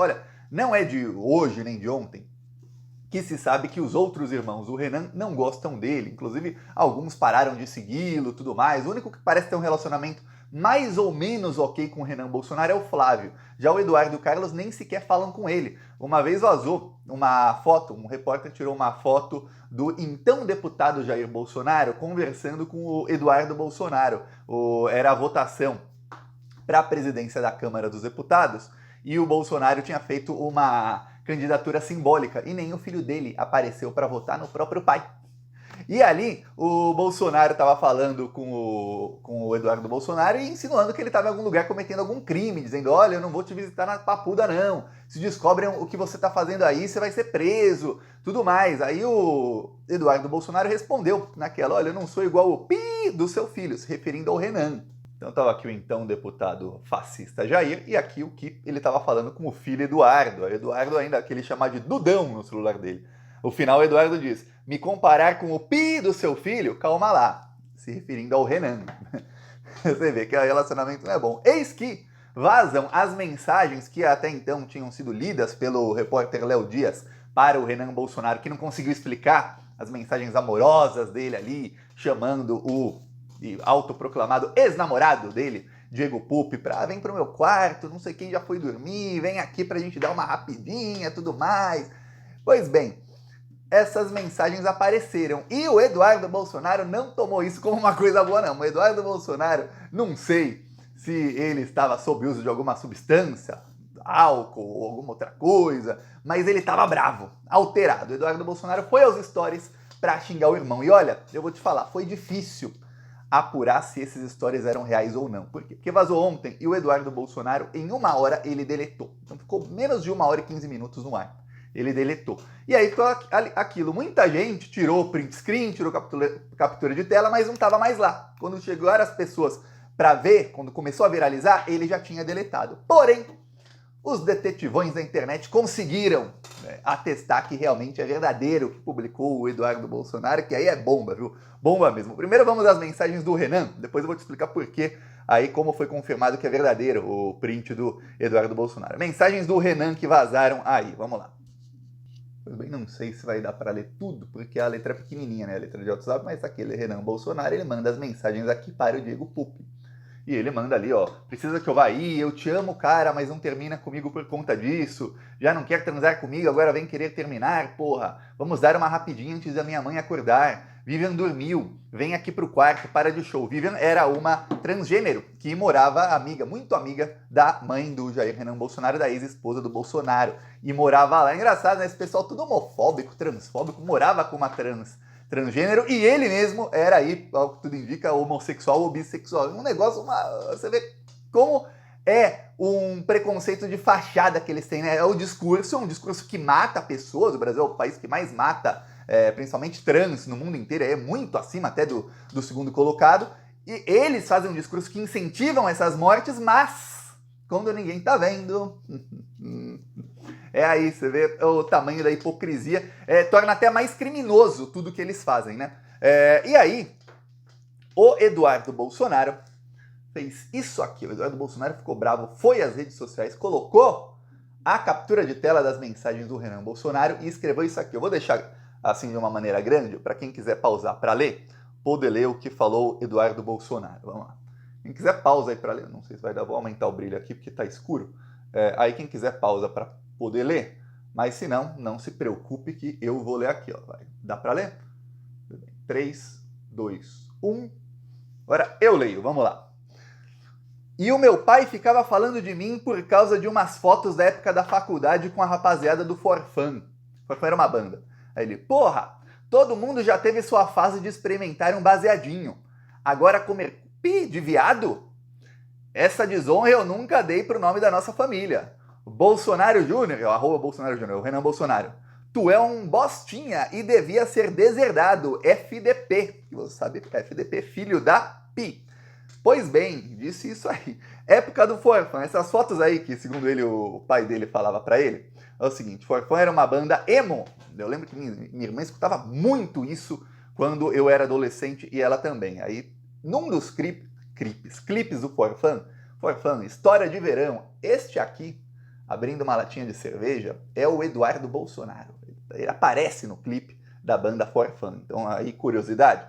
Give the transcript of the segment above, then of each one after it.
Olha, não é de hoje nem de ontem que se sabe que os outros irmãos do Renan não gostam dele. Inclusive, alguns pararam de segui-lo, tudo mais. O único que parece ter um relacionamento mais ou menos ok com o Renan Bolsonaro é o Flávio. Já o Eduardo e o Carlos nem sequer falam com ele. Uma vez vazou uma foto, um repórter tirou uma foto do então deputado Jair Bolsonaro conversando com o Eduardo Bolsonaro. Era a votação para a presidência da Câmara dos Deputados e o Bolsonaro tinha feito uma candidatura simbólica e nem o filho dele apareceu para votar no próprio pai. E ali o Bolsonaro estava falando com o Eduardo Bolsonaro e insinuando que ele estava em algum lugar cometendo algum crime, dizendo: olha, eu não vou te visitar na Papuda não, se descobrem o que você está fazendo aí, você vai ser preso, tudo mais. Aí o Eduardo Bolsonaro respondeu naquela: olha, eu não sou igual o pi do seu filho, se referindo ao Renan. Então estava aqui o então deputado fascista Jair e aqui o que ele estava falando com o filho Eduardo. Eduardo ainda que ele chama de Dudão no celular dele. No final, Eduardo diz: me comparar com o pi do seu filho? Calma lá. Se referindo ao Renan. Você vê que o relacionamento não é bom. Eis que vazam as mensagens que até então tinham sido lidas pelo repórter Léo Dias para o Renan Bolsonaro, que não conseguiu explicar as mensagens amorosas dele ali, chamando o autoproclamado ex-namorado dele, Diego Pupi, pra vem pro meu quarto, não sei quem já foi dormir, vem aqui pra gente dar uma rapidinha, tudo mais. Pois bem, essas mensagens apareceram e o Eduardo Bolsonaro não tomou isso como uma coisa boa não. O Eduardo Bolsonaro, não sei se ele estava sob uso de alguma substância, álcool ou alguma outra coisa, mas ele estava bravo, alterado. O Eduardo Bolsonaro foi aos stories pra xingar o irmão. E olha, eu vou te falar, foi difícil apurar se esses stories eram reais ou não. Por quê? Porque vazou ontem e o Eduardo Bolsonaro, em 1 hora, ele deletou. Então ficou menos de 1 hora e 15 minutos no ar. Ele deletou. E aí ficou aquilo. Muita gente tirou print screen, tirou captura de tela, mas não estava mais lá. Quando chegaram as pessoas para ver, quando começou a viralizar, ele já tinha deletado. Porém, os detetivões da internet conseguiram atestar que realmente é verdadeiro o que publicou o Eduardo Bolsonaro, que aí é bomba, viu? Bomba mesmo. Primeiro vamos às mensagens do Renan, depois eu vou te explicar por quê, aí como foi confirmado que é verdadeiro o print do Eduardo Bolsonaro. Mensagens do Renan que vazaram aí, vamos lá. Pois bem, não sei se vai dar para ler tudo, porque a letra é pequenininha, né? A letra de WhatsApp, mas aquele Renan Bolsonaro, ele manda as mensagens aqui para o Diego Pupi. E ele manda ali, ó, precisa que eu vá aí, eu te amo, cara, mas não termina comigo por conta disso. Já não quer transar comigo, agora vem querer terminar, porra. Vamos dar uma rapidinha antes da minha mãe acordar. Vivian dormiu, vem aqui pro quarto, para de show. Vivian era uma transgênero que morava amiga, muito amiga da mãe do Jair Renan Bolsonaro, da ex-esposa do Bolsonaro. E morava lá. Engraçado, né? Esse pessoal tudo homofóbico, transfóbico, morava com uma transgênero, e ele mesmo era aí, ao que tudo indica, homossexual ou bissexual. Um negócio, você vê como é um preconceito de fachada que eles têm, né? É um discurso que mata pessoas. O Brasil é o país que mais mata, principalmente trans, no mundo inteiro, é muito acima até do segundo colocado, e eles fazem um discurso que incentivam essas mortes, mas quando ninguém tá vendo... É aí, você vê o tamanho da hipocrisia, torna até mais criminoso tudo que eles fazem, né? E aí, o Eduardo Bolsonaro fez isso aqui. O Eduardo Bolsonaro ficou bravo, foi às redes sociais, colocou a captura de tela das mensagens do Renan Bolsonaro e escreveu isso aqui. Eu vou deixar assim de uma maneira grande, para quem quiser pausar para ler, poder ler o que falou Eduardo Bolsonaro. Vamos lá. Quem quiser pausa aí para ler, não sei se vai dar, vou aumentar o brilho aqui porque tá escuro. Aí quem quiser pausa para poder ler, mas se não, não se preocupe que eu vou ler aqui, ó. Vai. Dá para ler? 3, 2, 1. Agora eu leio, vamos lá. E o meu pai ficava falando de mim por causa de umas fotos da época da faculdade com a rapaziada do Forfã. Forfã era uma banda. Aí ele, porra, todo mundo já teve sua fase de experimentar um baseadinho. Agora comer pi de viado? Essa desonra eu nunca dei pro nome da nossa família. Bolsonaro Júnior, arroba Bolsonaro Júnior, o Renan Bolsonaro. Tu é um bostinha e devia ser deserdado, FDP. Você sabe, FDP, filho da Pi. Pois bem, disse isso aí. Época do Forfã, essas fotos aí que, segundo ele, o pai dele falava pra ele, é o seguinte, Forfã era uma banda emo. Eu lembro que minha irmã escutava muito isso quando eu era adolescente e ela também. Aí, num dos clipes do Forfã, História de Verão, este aqui abrindo uma latinha de cerveja, é o Eduardo Bolsonaro. Ele aparece no clipe da banda For Fun. Então, aí, curiosidade.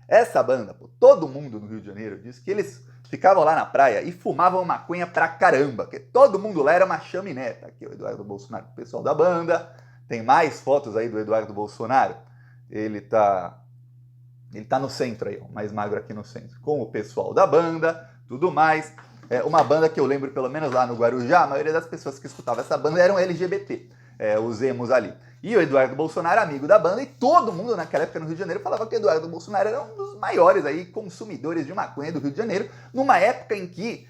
Essa banda, pô, todo mundo no Rio de Janeiro diz que eles ficavam lá na praia e fumavam maconha pra caramba, que todo mundo lá era uma chaminé. Tá aqui o Eduardo Bolsonaro, o pessoal da banda. Tem mais fotos aí do Eduardo Bolsonaro. Ele tá no centro aí, ó, mais magro aqui no centro, com o pessoal da banda, tudo mais. Uma banda que eu lembro, pelo menos lá no Guarujá, a maioria das pessoas que escutavam essa banda eram LGBT, os emos ali. E o Eduardo Bolsonaro, amigo da banda, e todo mundo naquela época no Rio de Janeiro falava que o Eduardo Bolsonaro era um dos maiores aí consumidores de maconha do Rio de Janeiro, numa época em que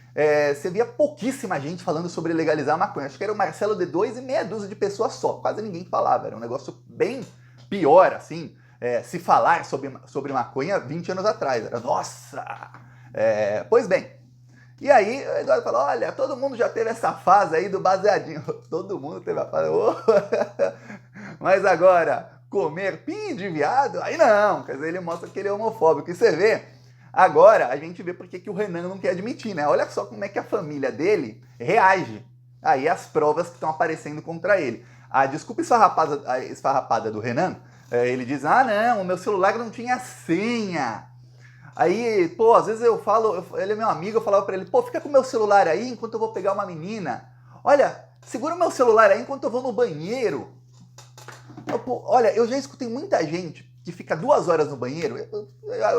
você via pouquíssima gente falando sobre legalizar a maconha. Acho que era o Marcelo D2 e meia dúzia de pessoas só, quase ninguém falava, era um negócio bem pior, assim, se falar sobre maconha 20 anos atrás. Era, nossa! Pois bem, e aí o Eduardo falou, olha, todo mundo já teve essa fase aí do baseadinho. Todo mundo teve a fase, mas agora, comer pin de viado? Aí não, quer dizer, ele mostra que ele é homofóbico. E você vê, agora a gente vê porque que o Renan não quer admitir, né? Olha só como é que a família dele reage aí às provas que estão aparecendo contra ele. A desculpa esfarrapada do Renan, ele diz, não, o meu celular não tinha senha. Aí, pô, às vezes eu falo, ele é meu amigo, eu falava pra ele, pô, fica com o meu celular aí enquanto eu vou pegar uma menina. Olha, segura o meu celular aí enquanto eu vou no banheiro. Olha, eu já escutei muita gente que fica 2 horas no banheiro,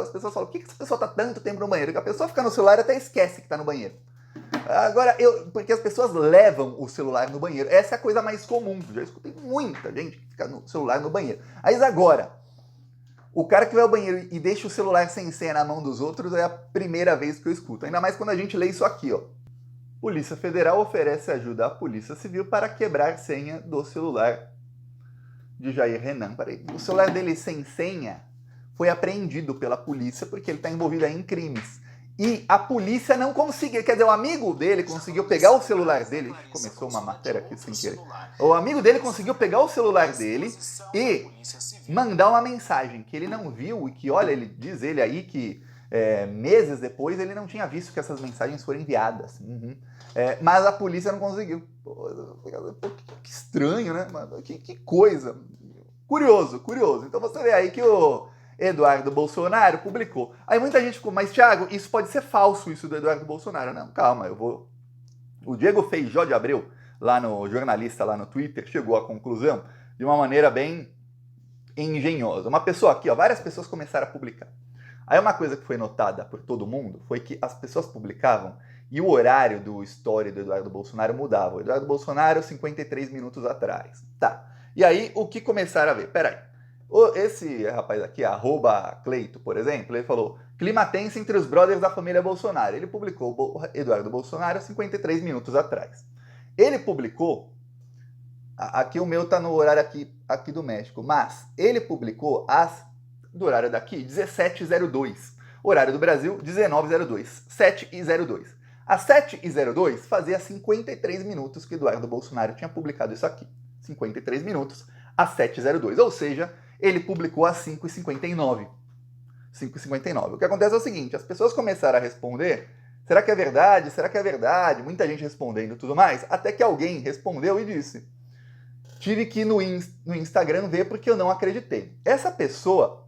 as pessoas falam, por que essa pessoa tá tanto tempo no banheiro? Porque a pessoa fica no celular e até esquece que tá no banheiro. Agora, porque as pessoas levam o celular no banheiro. Essa é a coisa mais comum. Já escutei muita gente que fica no celular no banheiro. Mas agora, o cara que vai ao banheiro e deixa o celular sem senha na mão dos outros é a primeira vez que eu escuto. Ainda mais quando a gente lê isso aqui, ó. Polícia Federal oferece ajuda à Polícia Civil para quebrar senha do celular de Jair Renan. Peraí, o celular dele sem senha foi apreendido pela polícia porque ele está envolvido aí em crimes. E a polícia não conseguiu, quer dizer, o amigo dele conseguiu pegar o celular dele, começou uma matéria aqui sem querer, o amigo dele conseguiu pegar o celular dele e mandar uma mensagem que ele não viu e que, olha, ele diz ele aí que meses depois ele não tinha visto que essas mensagens foram enviadas. Mas a polícia não conseguiu. Pô, que estranho, né? Que coisa. Curioso. Então você vê aí que o Eduardo Bolsonaro publicou. Aí muita gente ficou, mas Thiago, isso pode ser falso, isso do Eduardo Bolsonaro. Não, calma, O Diego Feijó de Abreu, jornalista lá no Twitter, chegou à conclusão de uma maneira bem engenhosa. Uma pessoa aqui, ó, várias pessoas começaram a publicar. Aí uma coisa que foi notada por todo mundo foi que as pessoas publicavam e o horário do story do Eduardo Bolsonaro mudava. O Eduardo Bolsonaro, 53 minutos atrás. Tá. E aí, o que começaram a ver? Peraí. Esse rapaz aqui, @Cleito, por exemplo, ele falou, clima tenso entre os brothers da família Bolsonaro. Ele publicou o Eduardo Bolsonaro 53 minutos atrás. Ele publicou, aqui o meu tá no horário aqui do México, mas ele publicou do horário daqui, 17h02. Horário do Brasil, 19h02. 7h02. Às 7h02, fazia 53 minutos que Eduardo Bolsonaro tinha publicado isso aqui. 53 minutos, às 7h02. Ou seja, ele publicou às 5h59. 5h59. O que acontece é o seguinte, as pessoas começaram a responder, será que é verdade? Será que é verdade? Muita gente respondendo e tudo mais, até que alguém respondeu e disse, tive que ir no Instagram ver porque eu não acreditei. Essa pessoa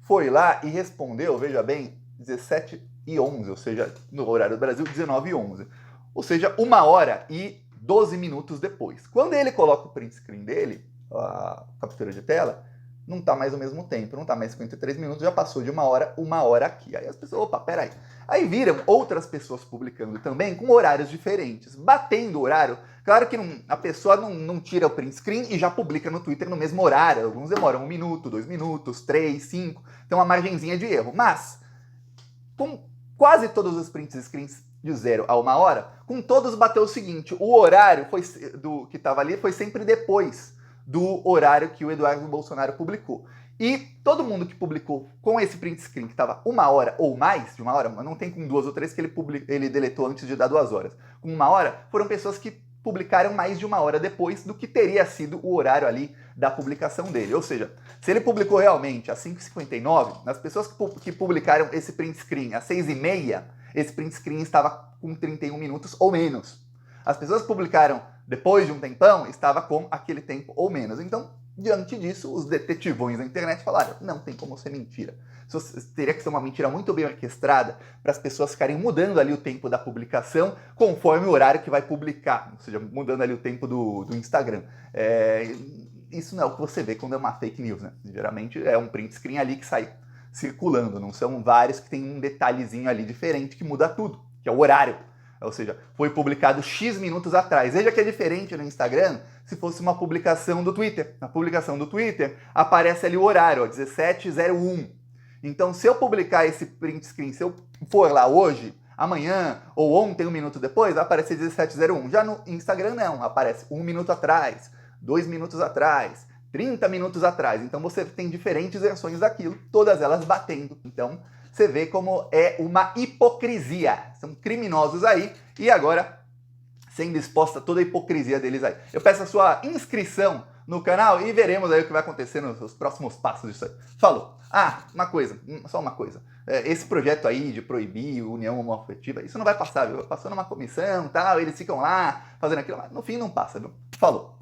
foi lá e respondeu, veja bem, 17h11, ou seja, no horário do Brasil, 19h11. Ou seja, 1h12 minutos depois. Quando ele coloca o print screen dele, a captura de tela, não está mais ao mesmo tempo, não está mais 53 minutos, já passou de 1 hora aqui. Aí as pessoas, opa, peraí. Aí viram outras pessoas publicando também com horários diferentes, batendo o horário. Claro que a pessoa não tira o print screen e já publica no Twitter no mesmo horário. Alguns demoram 1 minuto, 2 minutos, 3, 5. Tem uma margenzinha de erro. Mas, com quase todos os print screens de 0 a 1 hora, com todos bateu o seguinte, o horário que estava ali foi sempre depois do horário que o Eduardo Bolsonaro publicou. E todo mundo que publicou com esse print screen que estava 1 hora ou mais de 1 hora, mas não tem com 2 ou 3 que ele deletou antes de dar 2 horas. Com 1 hora, foram pessoas que publicaram mais de 1 hora depois do que teria sido o horário ali da publicação dele. Ou seja, se ele publicou realmente às 5h59, as pessoas que publicaram esse print screen às 6h30, esse print screen estava com 31 minutos ou menos. As pessoas que publicaram depois de um tempão, estava com aquele tempo ou menos. Então, diante disso, os detetivões da internet falaram, não tem como ser mentira. Teria que ser uma mentira muito bem orquestrada para as pessoas ficarem mudando ali o tempo da publicação conforme o horário que vai publicar, ou seja, mudando ali o tempo do Instagram. Isso não é o que você vê quando é uma fake news, né? Geralmente é um print screen ali que sai circulando, não são vários que tem um detalhezinho ali diferente que muda tudo, que é o horário. Ou seja, foi publicado X minutos atrás. Veja que é diferente no Instagram se fosse uma publicação do Twitter. Na publicação do Twitter aparece ali o horário, ó, 17:01. Então, se eu publicar esse print screen, se eu for lá hoje, amanhã ou ontem, um minuto depois, vai aparecer 17:01. Já no Instagram não, aparece 1 minuto atrás, 2 minutos atrás, 30 minutos atrás. Então você tem diferentes versões daquilo, todas elas batendo. Então você vê como é uma hipocrisia. São criminosos aí e agora sendo exposta toda a hipocrisia deles aí. Eu peço a sua inscrição no canal e veremos aí o que vai acontecer nos próximos passos disso aí. Falou! Só uma coisa. Esse projeto aí de proibir união homoafetiva, isso não vai passar, viu? Passou numa comissão e tal, eles ficam lá fazendo aquilo, mas no fim não passa, viu? Falou!